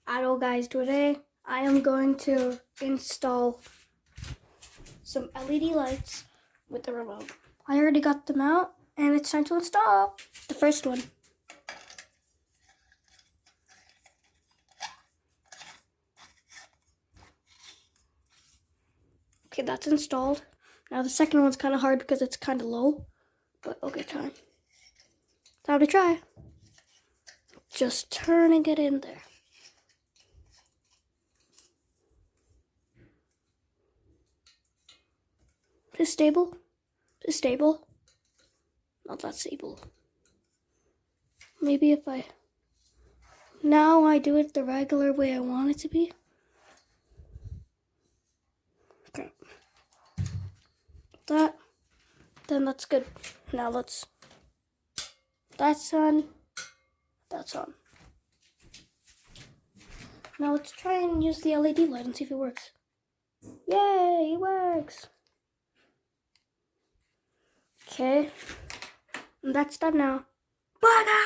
Hello guys, today I am going to install some LED lights with the remote. I already got them out and it's time to install the first one. Okay, that's installed. Now the second one's kind of hard because it's kind of low, but okay, time to try. Just turning it in there. Is stable? Is stable? Not that stable. Maybe if now I do it the regular way I want it to be. Okay. Then that's good. Now that's on. That's on. Now let's try and use the LED light and see if it works. Yay, it works. Okay, and that's done now. Bye now.